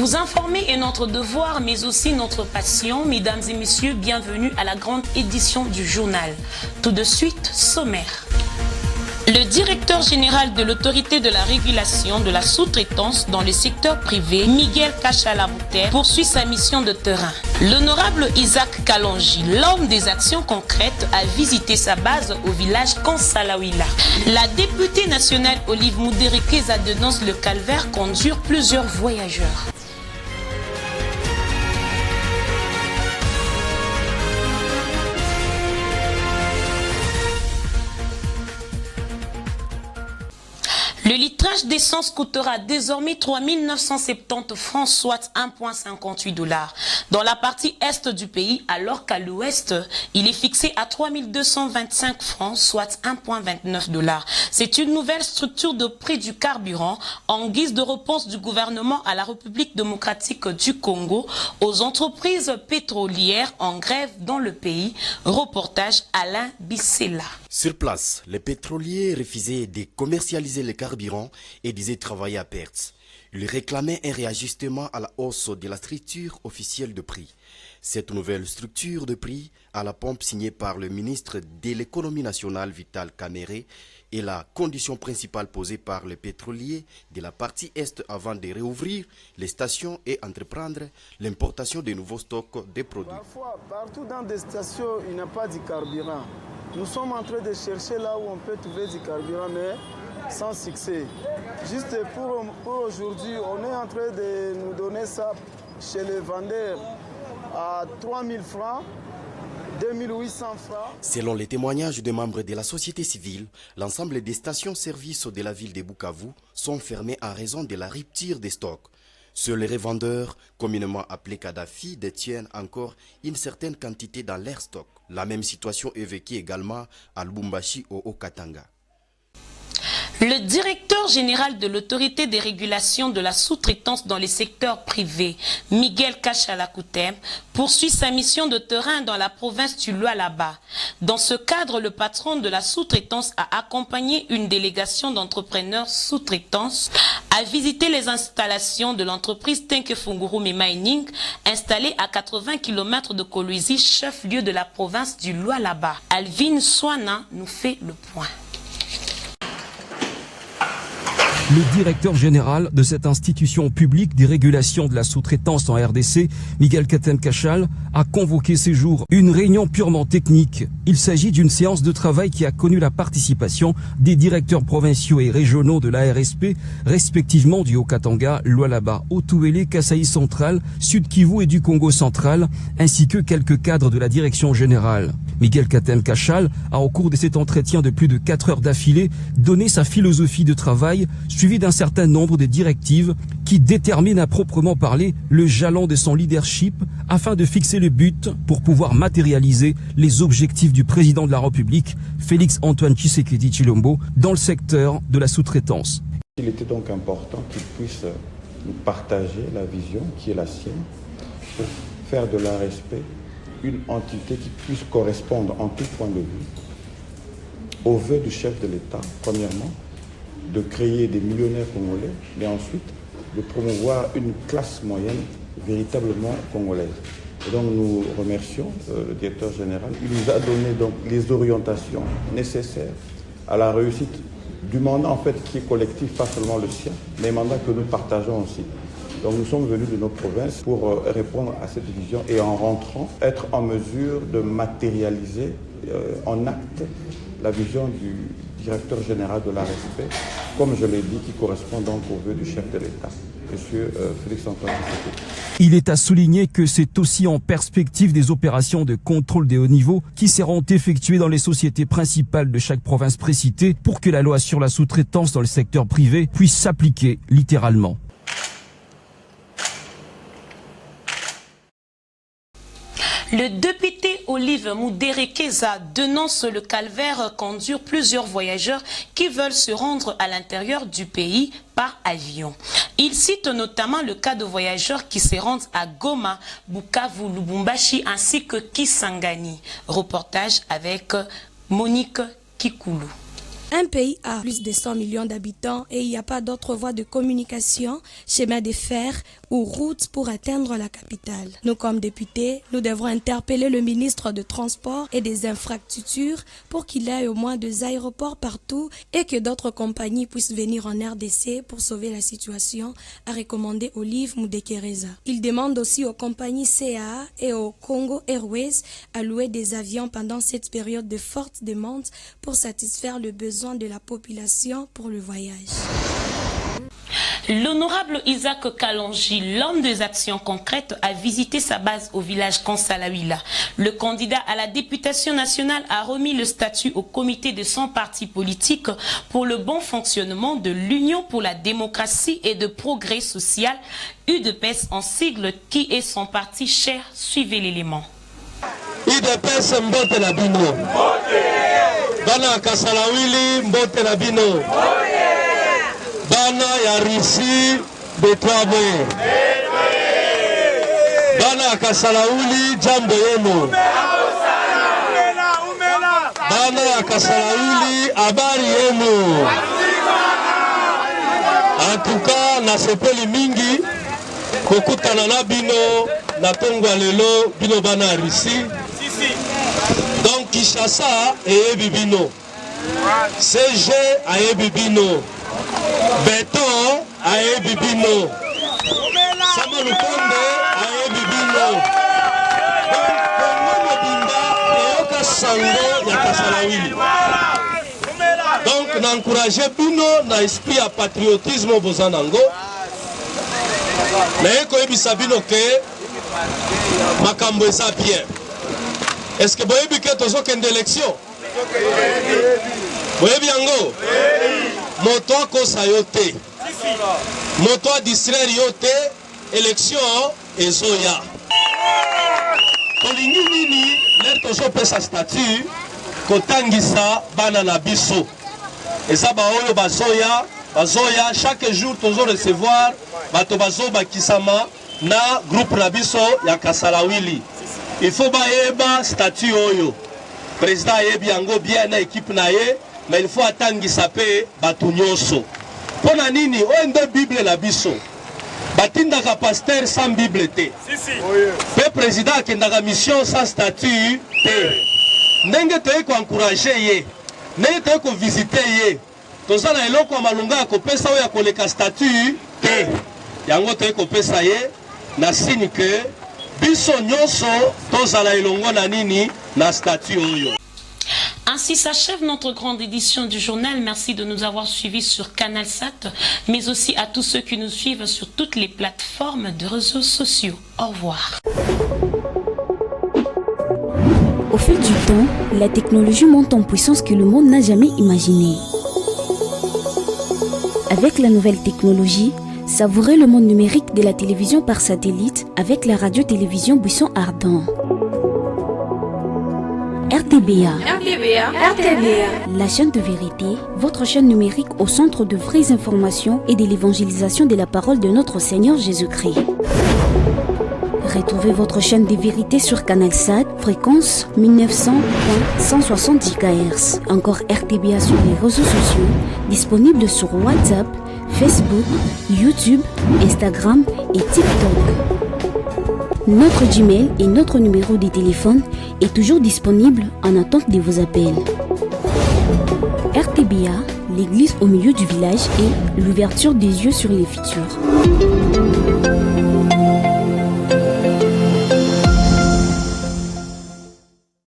Vous informer est notre devoir, mais aussi notre passion. Mesdames et messieurs, bienvenue à la grande édition du journal. Tout de suite, sommaire. Le directeur général de l'autorité de la régulation de la sous-traitance dans le secteur privé, Miguel Kachala-Bouter, poursuit sa mission de terrain. L'honorable Isaac Kalonji, l'homme des actions concrètes, a visité sa base au village Kansalawila. La députée nationale Olive Mouderekeza dénonce le calvaire qu'endurent plusieurs voyageurs. Le litrage d'essence coûtera désormais 3 970 francs, soit 1,58 $. Dans la partie est du pays, alors qu'à l'ouest, il est fixé à 3 225 francs, soit 1,29 $. C'est une nouvelle structure de prix du carburant en guise de réponse du gouvernement à la République démocratique du Congo aux entreprises pétrolières en grève dans le pays. Reportage Alain Bissela. Sur place, les pétroliers refusaient de commercialiser le carburant et disaient travailler à perte. Ils réclamaient un réajustement à la hausse de la structure officielle de prix. Cette nouvelle structure de prix à la pompe signée par le ministre de l'économie nationale Vital Kamerhe est la condition principale posée par les pétroliers de la partie est avant de réouvrir les stations et entreprendre l'importation de nouveaux stocks de produits. Parfois, partout dans des stations, il n'y a pas de carburant. Nous sommes en train de chercher là où on peut trouver du carburant, mais sans succès. Juste pour aujourd'hui, on est en train de nous donner ça chez les vendeurs à 3 000 francs, 2 800 francs. Selon les témoignages des membres de la société civile, l'ensemble des stations-service de la ville de Bukavu sont fermées en raison de la rupture des stocks. Seuls les revendeurs, communément appelés Kadhafi, détiennent encore une certaine quantité dans leur stock. La même situation est vécue également à Lubumbashi au Haut-Katanga. Le directeur général de l'autorité des régulations de la sous-traitance dans les secteurs privés, Miguel Kachala-Bouter, poursuit sa mission de terrain dans la province du Lualaba. Dans ce cadre, le patron de la sous-traitance a accompagné une délégation d'entrepreneurs sous-traitance à visiter les installations de l'entreprise Tenkefungurumi Mining, installée à 80 km de Kolwezi, chef-lieu de la province du Lualaba. Alvin Swana nous fait le point. Le directeur général de cette institution publique des régulations de la sous-traitance en RDC, Miguel Katem-Kachal, a convoqué ces jours une réunion purement technique. Il s'agit d'une séance de travail qui a connu la participation des directeurs provinciaux et régionaux de l'ARSP, respectivement du Haut-Katanga, Lualaba, Haut-Touélé, Kasaï central, Sud-Kivu et du Congo central, ainsi que quelques cadres de la direction générale. Miguel Katem-Kachal a, au cours de cet entretien de plus de 4 heures d'affilée, donné sa philosophie de travail, suivi d'un certain nombre de directives qui déterminent à proprement parler le jalon de son leadership afin de fixer le but pour pouvoir matérialiser les objectifs du président de la République, Félix-Antoine Tshisekedi Tshilombo, dans le secteur de la sous-traitance. Il était donc important qu'il puisse nous partager la vision qui est la sienne pour faire de l'ARSP une entité qui puisse correspondre en tout point de vue aux vœux du chef de l'État, premièrement, de créer des millionnaires congolais, mais ensuite de promouvoir une classe moyenne véritablement congolaise. Et donc nous remercions le directeur général. Il nous a donné donc les orientations nécessaires à la réussite du mandat en fait qui est collectif, pas seulement le sien, mais un mandat que nous partageons aussi. Donc nous sommes venus de nos provinces pour répondre à cette vision et en rentrant, être en mesure de matérialiser en acte la vision du directeur général de l'ARSP, comme je l'ai dit, qui correspond donc aux vœux du chef de l'État, M. Félix-Antoine Tshisekedi. Il est à souligner que c'est aussi en perspective des opérations de contrôle des hauts niveaux qui seront effectuées dans les sociétés principales de chaque province précitée pour que la loi sur la sous-traitance dans le secteur privé puisse s'appliquer littéralement. Le député Olive Mouderekeza dénonce le calvaire qu'endurent plusieurs voyageurs qui veulent se rendre à l'intérieur du pays par avion. Il cite notamment le cas de voyageurs qui se rendent à Goma, Bukavu, Lubumbashi ainsi que Kisangani. Reportage avec Monique Kikoulou. Un pays a plus de 100 millions d'habitants et il n'y a pas d'autre voie de communication, chemin de fer ou route pour atteindre la capitale. Nous, comme députés, nous devrons interpeller le ministre de Transport et des Infrastructures pour qu'il ait au moins 2 aéroports partout et que d'autres compagnies puissent venir en RDC pour sauver la situation, a recommandé Olive Mudekereza. Il demande aussi aux compagnies CAA et au Congo Airways à louer des avions pendant cette période de forte demande pour satisfaire le besoin de la population pour le voyage. L'honorable Isaac Kalonji, l'homme des actions concrètes, a visité sa base au village Kansalawila. Le candidat à la députation nationale a remis le statut au comité de son parti politique pour le bon fonctionnement de l'Union pour la démocratie et de progrès social, UDPS en sigle, qui est son parti cher. Suivez l'élément. UDPS mbote na bino. Bana Kansalawili mbote na bino. Bana ya Russie betwabe. Bana Kansalawili jambo yenu. Bana ya Kansalawili habari yenu. Antuka na sepeli mingi kokutana na bino na tongwa lelo bino bana ya Russie. Donc Kinshasa eyebi bino. CG ayebi bino. Beton ayebi bino. Sama Lukonde ayebi bino. Kongo mobimba eyoka sango ya Kansalawili. Donc n'encourager bino na esprit ya patriotisme bozanango. Mais koyebisa bino ke makambo eza bien. Est-ce que boyebi ke tozokende élection? Boyebi yango? Moto akosa yo te. Moto adistraire yo te. Élection ezoya. Tolingi nini ler tozopesa statut kotangisa bana na biso. Eza baoyo bazoya chaque jour tozo recevoir bato bazobakisama na groupe na biso ya Kansalawili. Il faut bayeba statut oyo. Président ayebi yango bien na équipe na ye, mais il faut atangisa pe bato nyonso. Pona nini oende Bible la biso. Batindaka pasteur sans Bible te. Pe président akendaka mission sans statut te. Ndenge toye ko encourager ye. Ndenge toye ko visiter ye. Tozala eloko ya malunga ya kopesa oyo ya koleka statut te. Yango toye kopesa ye na signe que biso nyonso tozala elongo na nini na statut oyo. Ainsi s'achève notre grande édition du journal. Merci de nous avoir suivis sur CanalSat, mais aussi à tous ceux qui nous suivent sur toutes les plateformes de réseaux sociaux. Au revoir. Au fil du temps, la technologie monte en puissance que le monde n'a jamais imaginée. Avec la nouvelle technologie, savourez le monde numérique de la télévision par satellite avec la radio-télévision Buisson Ardent. RTBA. La chaîne de vérité, votre chaîne numérique au centre de vraies informations et de l'évangélisation de la parole de notre Seigneur Jésus-Christ. Retrouvez votre chaîne de vérité sur CanalSat, fréquence 1900.170 kHz. Encore RTBA sur les réseaux sociaux, disponible sur WhatsApp, Facebook, YouTube, Instagram et TikTok. Notre Gmail et notre numéro de téléphone est toujours disponible en attente de vos appels. RTBA, l'église au milieu du village et l'ouverture des yeux sur les futurs.